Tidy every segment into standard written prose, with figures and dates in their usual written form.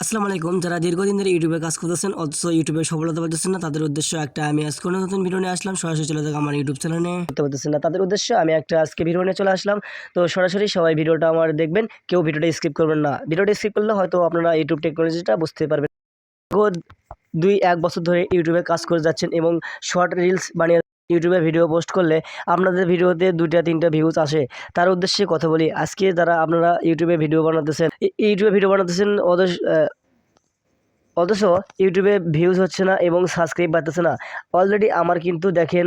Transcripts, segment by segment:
আসসালামু আলাইকুম। যারা দীর্ঘদিন ধরে ইউটিউবে কাজ করতেছেন অথচ ইউটিউবে সফলতা পাচ্ছেন না, তাদের উদ্দেশ্য একটা আমি আজকে কোনো নতুন ভিডিও নিয়ে আসলাম। সরাসরি চলে যাক আমার ইউটিউব চ্যানেলে। করতে পারতেছেন না, তাদের উদ্দেশ্য আমি একটা আজকে ভিডিও নিয়ে চলে আসলাম। তো সরাসরি সবাই ভিডিওটা আমার দেখবেন, কেউ ভিডিওটা স্কিপ করবেন না। ভিডিওটা স্কিপ করলে হয়তো আপনারা ইউটিউব টেকনোলজিটা বুঝতে পারবেন। দীর্ঘ 2-1 বছর ধরে ইউটিউবে কাজ করে যাচ্ছেন এবং শর্ট রিলস বানিয়ে ইউটিউবে ভিডিও পোস্ট করলে আপনাদের ভিডিওতে 2-3টা ভিউজ আসে। তার উদ্দেশ্যে কথা বলি। আজকে যারা আপনারা ইউটিউবে ভিডিও বানাতেছেন, ইউটিউবে ভিডিও বানাতেছেন অথচ ইউটিউবে ভিউজ হচ্ছে না এবং সাবস্ক্রাইব বাড়তেছে না। অলরেডি আমার কিন্তু দেখেন,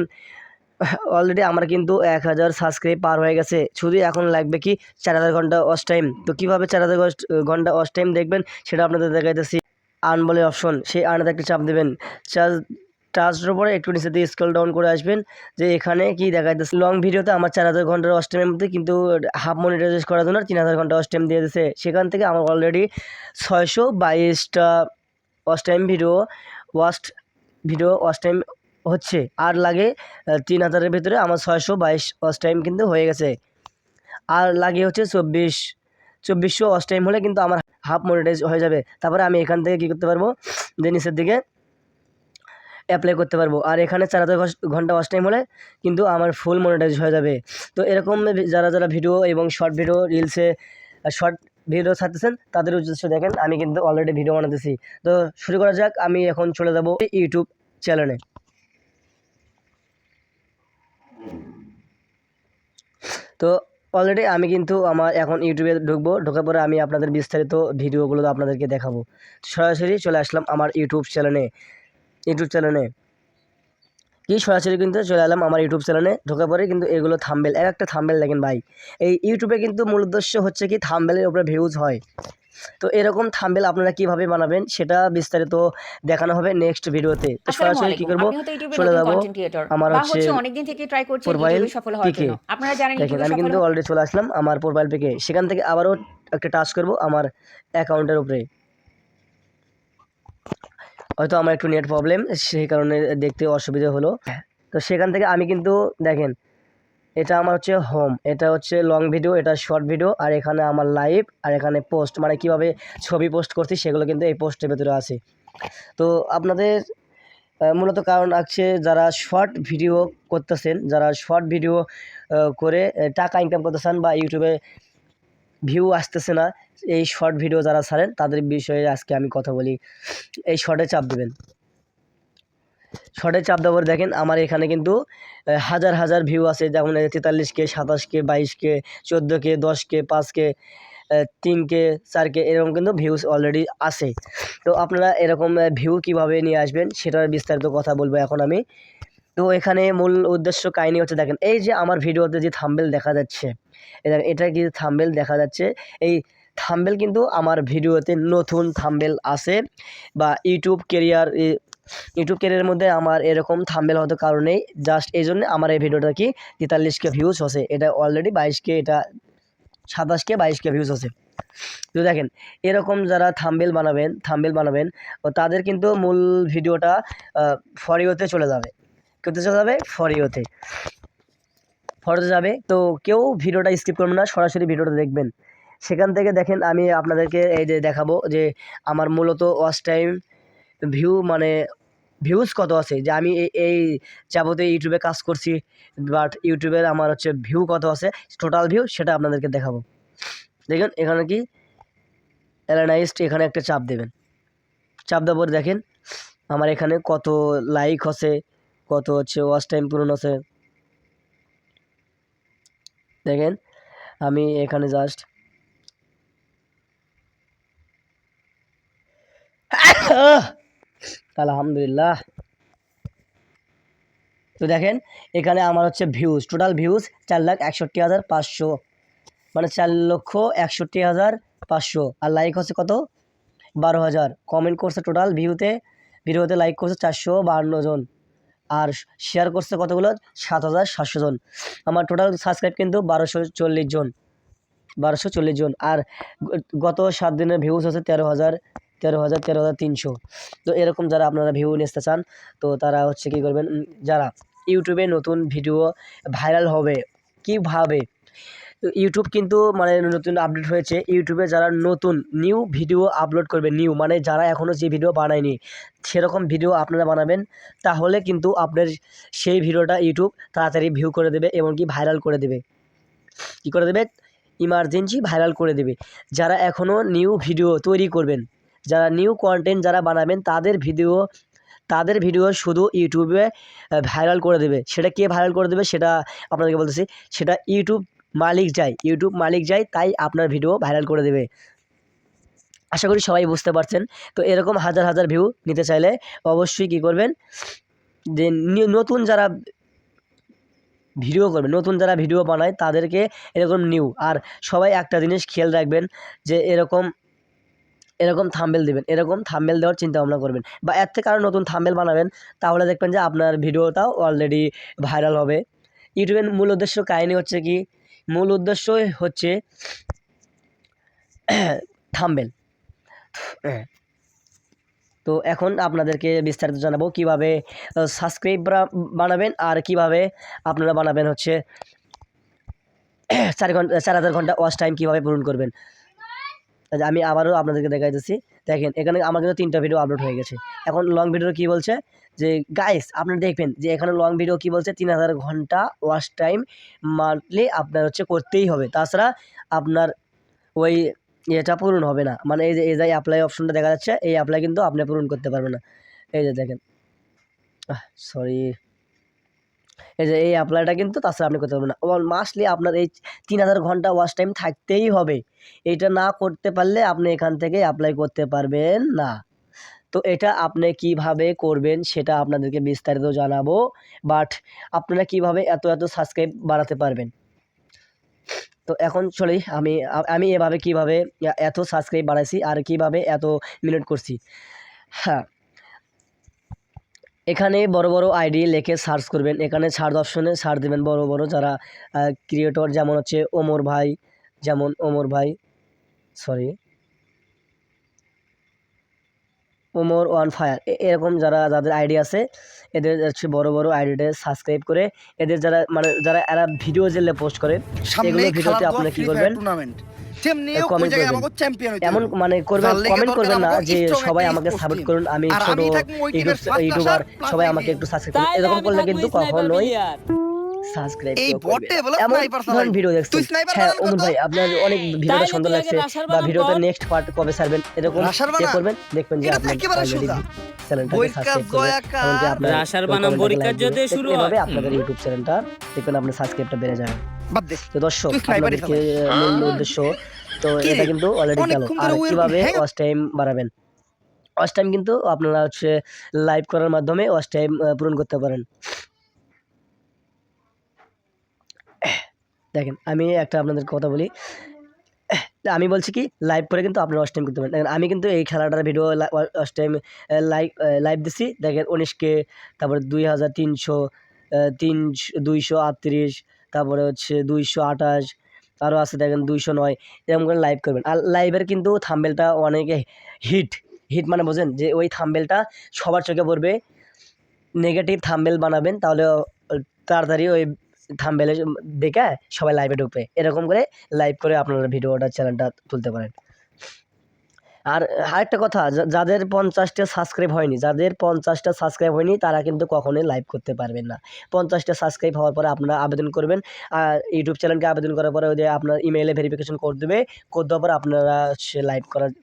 অলরেডি আমার কিন্তু 1000 সাবস্ক্রাইব পার হয়ে গেছে। শুধু এখন লাগবে কি 4000 ঘন্টা ওয়াচ টাইম। তো কীভাবে 4000 ঘন্টা ওয়াচ টাইম দেখবেন সেটা আপনাদের দেখাইতেছি। আর্ন বলে অপশন, সেই আর্নেতে একটা চাপ দেবেন। চার্জ টাচের উপরে একটু নিচে দিয়ে স্ক্রল ডাউন করে আসবেন, যে এখানে কি দেখাইতেছে লং ভিডিওতে আমার 4000 ঘন্টার ওয়াচ টাইমের মধ্যে কিন্তু হাফ মনিটাইজ করার জন্য 3000 ঘন্টা ওয়াচ টাইম দিয়ে দিচ্ছে। সেখান থেকে আমার অলরেডি 622টা ওয়াচ টাইম ওয়াচ টাইম হচ্ছে। আর লাগে 3000-এর ভিতরে আমার 622 ওয়াচ টাইম কিন্তু হয়ে গেছে। আর লাগে হচ্ছে 2400 ওয়াচ টাইম হলে কিন্তু আমার হাফ মনিটাইজ হয়ে যাবে। তারপরে আমি এখান থেকে কী করতে পারবো, যে নিচের দিকে অ্যাপ্লাই করতে পারবো। আর এখানে 4000 ঘন্টা ওয়াচ টাইম হলে কিন্তু আমার ফুল মনিটাইজ হয়ে যাবে। তো এরকম যারা ভিডিও এবং শর্ট ভিডিও রিলসে শর্ট ভিডিও ছাড়তেছেন তাদের উদ্দেশ্য দেখেন, আমি কিন্তু অলরেডি ভিডিও বানাতেছি। তো শুরু করা যাক। আমি এখন চলে যাব ইউটিউব চ্যানেলে। তো অলরেডি আমি কিন্তু আমার এখন ইউটিউবে ঢুকবো, ঢোকার পরে আমি আপনাদের বিস্তারিত ভিডিওগুলো আপনাদেরকে দেখাবো। সরাসরি চলে আসলাম আমার ইউটিউব চ্যানেলে কি সরাসরি কিন্তু চলে এলাম আমার ইউটিউব চ্যানেলে। ঢোকার পরে কিন্তু এগুলো থাম্বনেল, একটা থাম্বনেল দেখেন ভাই। এই ইউটিউবে কিন্তু মূল উদ্দেশ্য হচ্ছে কি থাম্বনেলের উপরে ভিউজ হয়। তো এরকম থাম্বনেল আপনারা কিভাবে বানাবেন সেটা বিস্তারিত দেখানো হবে নেক্সট ভিডিওতে। তো আসসালামু সরাসরি কি আলাইকুম। করব, আপনি হয়তো ইউটিউবে চলে নতুন যাব কনটেন্ট ক্রিয়েটর আমার বা হচ্ছে অনেকদিন থেকে ট্রাই করছেন প্রোফাইল ইউটিউবে সফল হওয়ার পিকে। জন্য। আপনারা জানেন দেখেন ইউটিউবে আমি সফল কিন্তু অলরেডি চলে আসলাম আমার প্রোফাইল পিকে। সেখান থেকে আবারও একটা টাচ করব আমার অ্যাকাউন্টের উপরে। হয়তো আমার একটু নেট প্রবলেম, সেই কারণে দেখতে অসুবিধা হলো। তো সেখান থেকে আমি কিন্তু দেখেন, এটা আমার হচ্ছে হোম, এটা হচ্ছে লং ভিডিও, এটা শর্ট ভিডিও, আর এখানে আমার লাইভ, আর এখানে পোস্ট, মানে কীভাবে ছবি পোস্ট করছি সেগুলো কিন্তু এই পোস্টের ভেতরে আছে। তো আপনাদের মূলত কারণ আছে যারা শর্ট ভিডিও করতেছেন, যারা শর্ট ভিডিও করে টাকা ইনকাম করতেছেন বা ইউটিউবে ভিউ আসতেছে না, এই শর্ট ভিডিও যারা ছাড়েন তাদের বিষয়ে আজকে আমি কথা বলি। এই শর্টে চাপ দেবেন। শর্টে চাপ দেওয়ার দেখেন আমার এখানে কিন্তু হাজার হাজার ভিউ আছে, যেমন 43K, 27K, 22K, 14K, 10K, 5K, 3K, 4K এরকম কিন্তু ভিউজ অলরেডি আছে। তো আপনারা এরকম ভিউ কিভাবে নিয়ে আসবেন সেটার বিস্তারিত কথা বলবো এখন আমি। তো এখানে মূল উদ্দেশ্য কাহিনী হচ্ছে, দেখেন এই যে আমার ভিডিওতে যে থাম্বনেল দেখা যাচ্ছে, এটা কি থাম্বনেল দেখা যাচ্ছে, এই থাম্বনেল কিন্তু আমার ভিডিওতে নতুন থাম্বনেল আছে, বা ইউটিউব ক্যারিয়ারের মধ্যে আমার এরকম থাম্বনেল হয়তো কারণেই, জাস্ট এই জন্য আমার এই ভিডিওটা কি 43K ভিউজ হচ্ছে। এটা অলরেডি 22K, এটা 27K, 22K ভিউজ হচ্ছে। তো দেখেন এরকম যারা থাম্বনেল বানাবেন ও তাদের কিন্তু মূল ভিডিওটা ফর ইউতে চলে যাবে। কোথায় চলে যাবে? ফরতে যাবে। তো কেউ ভিডিওটা স্কিপ করবেন না, সরাসরি ভিডিওটা দেখবেন। সেখান থেকে দেখেন আমি আপনাদেরকে এই যে দেখাবো যে আমার মূলত ওয়াচ টাইম মানে ভিউজ কত আছে, যে আমি এই যাবতীয় ইউটিউবে কাজ করছি, বাট ইউটিউবের আমার হচ্ছে ভিউ কত আছে, টোটাল ভিউ সেটা আপনাদেরকে দেখাবো। দেখেন এখানে কি অ্যানালাইজড, এখানে একটা চাপ দেবেন। চাপ দেওয়ার পর দেখেন আমার এখানে কত লাইক হচ্ছে, কত হচ্ছে ওয়াচ টাইম পূরণ আছে। দেখেন আমি এখানে জাস্ট আলহামদুলিল্লাহ। তো দেখেন এখানে আমার হচ্ছে ভিউজ, টোটাল ভিউজ 4,61,500, মানে 4,61,500। আর লাইক হচ্ছে কত? 12,000। কমেন্ট করছে টোটাল ভিডিওতে লাইক করছে 452 জন। আর শেয়ার করছে কতগুলো? 7,700 জন। আমার টোটাল সাবস্ক্রাইব কিন্তু 1240 জন। আর গত 7 দিনের ভিউজ হচ্ছে 13,300। তো এরকম যারা আপনারা ভিউ নিতে চান, তো তারা হচ্ছে কী করবেন, যারা ইউটিউবে নতুন ভিডিও ভাইরাল হবে কীভাবে, তো ইউটিউব কিন্তু মানে নতুন আপডেট হয়েছে, ইউটিউবে যারা নতুন নিউ ভিডিও আপলোড করবে, নিউ মানে যারা এখনও যে ভিডিও বানায়নি সেরকম ভিডিও আপনারা বানাবেন, তাহলে কিন্তু আপনার সেই ভিডিওটা ইউটিউব তাড়াতাড়ি ভিউ করে দেবে এবং কি ভাইরাল করে দেবে। কী করে দেবে? ইমার্জেন্সি ভাইরাল করে দেবে। যারা এখনও নিউ ভিডিও তৈরি করবেন, যারা নিউ কন্টেন্ট যারা বানাবেন, তাদের ভিডিও শুধু ইউটিউবে ভাইরাল করে দেবে। সেটা কে ভাইরাল করে দেবে সেটা আপনাদেরকে বলতেছি, সেটা ইউটিউব মালিক যায়, তাই আপনার ভিডিও ভাইরাল করে দেবে। আশা করি সবাই বুঝতে পারছেন। তো এরকম হাজার হাজার ভিউ নিতে চাইলে অবশ্যই কী করবেন, যে নতুন যারা ভিডিও বানায় তাদেরকে এরকম নিউ, আর সবাই একটা জিনিস খেয়াল রাখবেন যে এরকম থাম্বনেল দিবেন, এরকম থাম্বনেল দেওয়ার চিন্তা ভাবনা করবেন, বা এর থেকে আরও নতুন থাম্বনেল বানাবেন, তাহলে দেখবেন যে আপনার ভিডিওটাও অলরেডি ভাইরাল হবে। ইউটিউবের মূল উদ্দেশ্য হচ্ছে থাম্বনেল। তো এখন আপনাদেরকে বিস্তারিত জানাবো কিভাবে সাবস্ক্রাইব বানাবেন, আর কিভাবে আপনারা বানাবেন হচ্ছে 4,000 ঘন্টা ওয়াচ টাইম কীভাবে পূরণ করবেন। আমি আবারও আপনাদেরকে দেখাইতেছি। দেখেন এখানে আমার কিন্তু 3টা ভিডিও আপলোড হয়ে গেছে। এখন লং ভিডিও কী বলছে, যে গাইস আপনারা দেখবেন যে এখানে লং ভিডিও কী বলছে, 3,000 ঘন্টা ওয়াচ টাইম মান্থলি আপনার হচ্ছে করতেই হবে, তাছাড়া আপনার ওই এটা পূরণ হবে না। মানে এই যে অ্যাপ্লাই অপশনটা দেখা যাচ্ছে, এই অ্যাপ্লাই কিন্তু আপনি পূরণ করতে পারবেন না। এই যে দেখেন, এই যে এই অ্যাপ্লাইটা কিন্তু তাছাড়া আপনি করতে পারবেন না। মাস্টলি আপনার এই 3,000 ঘন্টা ওয়াচ টাইম থাকতেই হবে। এইটা না করতে পারলে আপনি এখান থেকে অ্যাপ্লাই করতে পারবেন না। তো এটা আপনি কিভাবে করবেন সেটা আপনাদেরকে বিস্তারিত জানাবো, বাট আপনারা কিভাবে এত সাবস্ক্রাইব বাড়াতে পারবেন। তো এখন চলি আমি এভাবে কিভাবে এত সাবস্ক্রাইব বাড়াইছি আর কিভাবে এত মিনিট করছি। হ্যাঁ, এখানে বড় বড় আইডি লিখে সার্চ করবেন, এখানে সার্চ অপশনে সার্চ দেবেন বড় যারা ক্রিয়েটর, যেমন হচ্ছে ওমর ওয়ান ফায়ার, এরকম যাদের আইডি আছে এদের হচ্ছে বড় আইডিতে সাবস্ক্রাইব করে, এদের যারা এরা ভিডিও যেগুলো পোস্ট করে সেগুলো ভিডিওতে আপনারা কী করবেন, কমেন্ট করবেন। এমন মানে করবেন, কমেন্ট করবেন না যে সবাই আমাকে সাপোর্ট করুন, আমি ছোট ইউটিউবার, সবাই আমাকে একটু সাবস্ক্রাইব করুন। এরকম করলে কিন্তু কখনোই সাবস্ক্রাইব এমন ভিডিও দেখছেন। হ্যাঁ ওমর ভাই আপনার অনেক ভিডিওটা সুন্দর লাগছে, বা ভিডিওটা নেক্সট পার্ট কবে ছাড়বেন, এরকম করবেন, দেখবেন যে আপনার চ্যানেলটাকে সাবস্ক্রাইব করবেন, এমনকি আপনার এভাবে আপনাদের ইউটিউব চ্যানেলটা দেখবেন আপনার সাবস্ক্রাইবটা বেড়ে যাবে। তো দর্শক আপনাদেরকে মূল উদ্দেশ্য, তো এটা কিন্তু অলরেডি গেল। আর কিভাবে ওয়াচ টাইম বাড়াবেন, ওয়াচ টাইম কিন্তু আপনারা হচ্ছে লাইভ করার মাধ্যমে ওয়াচ টাইম পূরণ করতে পারেন। দেখেন আমি একটা আপনাদের কথা বলি, আমি বলছি কি লাইভ করে কিন্তু আপনারা ওয়াচ টাইম করতে পারেন। দেখেন আমি কিন্তু এই খেলাটার ভিডিও ওয়াচ টাইম লাইভ দিছি, দেখেন 19K, তারপরে 2,300, 238, তারপরে হচ্ছে 228, আরও আছে দেখেন 209, এরকম করে লাইভ করবেন। আর লাইভের কিন্তু থাম্বনেলটা অনেকে হিট মানে বোঝেন যে ওই থাম্বনেলটা সবার চোখে পড়বে। নেগেটিভ থাম্বনেল বানাবেন, তাহলে তাড়াতাড়ি ওই থাম্বনেলে দেখে সবাই লাইভে ঢুকবে। এরকম করে লাইভ করে আপনারা ভিডিওটা চ্যানেলটা তুলতে পারেন। আর আরেকটা কথা, যাদের 50টা সাবস্ক্রাইব হয়নি তারা কিন্তু কখনোই লাইভ করতে পারবেন না। 50টা সাবস্ক্রাইব হওয়ার পরে আপনারা আবেদন করবেন, আর ইউটিউব চ্যানেলকে আবেদন করার পরে ওই যে আপনার ইমেইলে ভেরিফিকেশন কোড দেবে, কোড দেওয়ার পরে আপনারা সে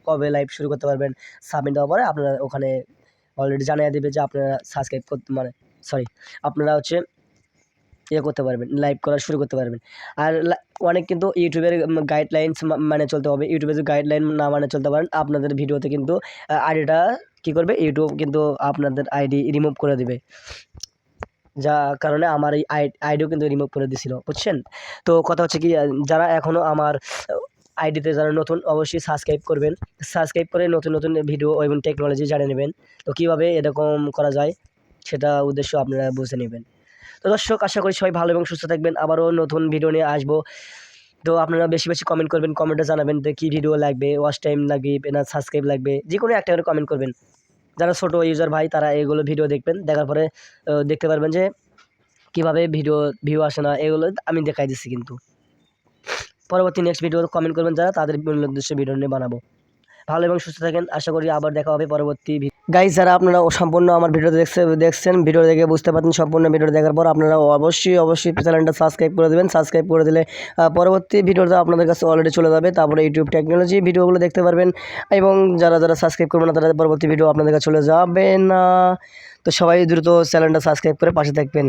কবে লাইভ শুরু করতে পারবেন, সাবমিট দেওয়ার পরে আপনারা ওখানে অলরেডি জানিয়ে দেবে যে আপনারা সাবস্ক্রাইব করতে আপনারা হচ্ছে করতে পারবেন, লাইভ করা শুরু করতে পারবেন। আর অনেক কিন্তু ইউটিউবের গাইডলাইন্স মানে চলতে হবে। ইউটিউবে যদি গাইডলাইন না মানে চলতে পারেন, আপনাদের ভিডিওতে কিন্তু আইডিটা কী করবে, ইউটিউব কিন্তু আপনাদের আইডি রিমুভ করে দেবে, যা কারণে আমার এই আইডিও কিন্তু রিমুভ করে দিয়েছিল, বুঝছেন। তো কথা হচ্ছে কি, যারা এখনও আমার আইডিতে যারা নতুন, অবশ্যই সাবস্ক্রাইব করবেন, সাবস্ক্রাইব করে নতুন ভিডিও এবং টেকনোলজি জানিয়ে নেবেন। তো কীভাবে এরকম করা যায় সেটা উদ্দেশ্য আপনারা বুঝে নেবেন। তো দর্শক আশা করি সবাই ভালো এবং সুস্থ থাকবেন, আবারও নতুন ভিডিও নিয়ে আসবো। তো আপনারা বেশি কমেন্ট করবেন, কমেন্টে জানাবেন যে কী ভিডিও লাগবে, ওয়াচ টাইম লাগবে না সাবস্ক্রাইব লাগবে, যে কোনো একটা করে কমেন্ট করবেন। যারা ছোটো ইউজার ভাই তারা এগুলো ভিডিও দেখবেন, দেখার পরে দেখতে পারবেন যে কীভাবে ভিউ আসে না, এগুলো আমি দেখাই দিচ্ছি কিন্তু। পরবর্তী নেক্সট ভিডিও কমেন্ট করবেন যারা, তাদের উদ্দেশ্যে ভিডিও নিয়ে বানাবো। ভালো এবং সুস্থ থাকেন, আশা করি আবার দেখা হবে পরবর্তী গাইজ। যারা আপনারা সম্পূর্ণ আমার ভিডিও দেখছেন, ভিডিও দেখে বুঝতে পারছেন, সম্পূর্ণ ভিডিও দেখার পর আপনারা অবশ্যই চ্যানেলটা সাবস্ক্রাইব করে দেবেন। সাবস্ক্রাইব করে দিলে পরবর্তী ভিডিওটা আপনাদের কাছে অলরেডি চলে যাবে, তারপরে ইউটিউব টেকনোলজি ভিডিওগুলো দেখতে পারবেন। এবং যারা সাবস্ক্রাইব করবেন না, তারা পরবর্তী ভিডিও আপনাদের কাছে চলে যাবে না। তো সবাই দ্রুত চ্যানেলটা সাবস্ক্রাইব করে পাশে থাকবেন।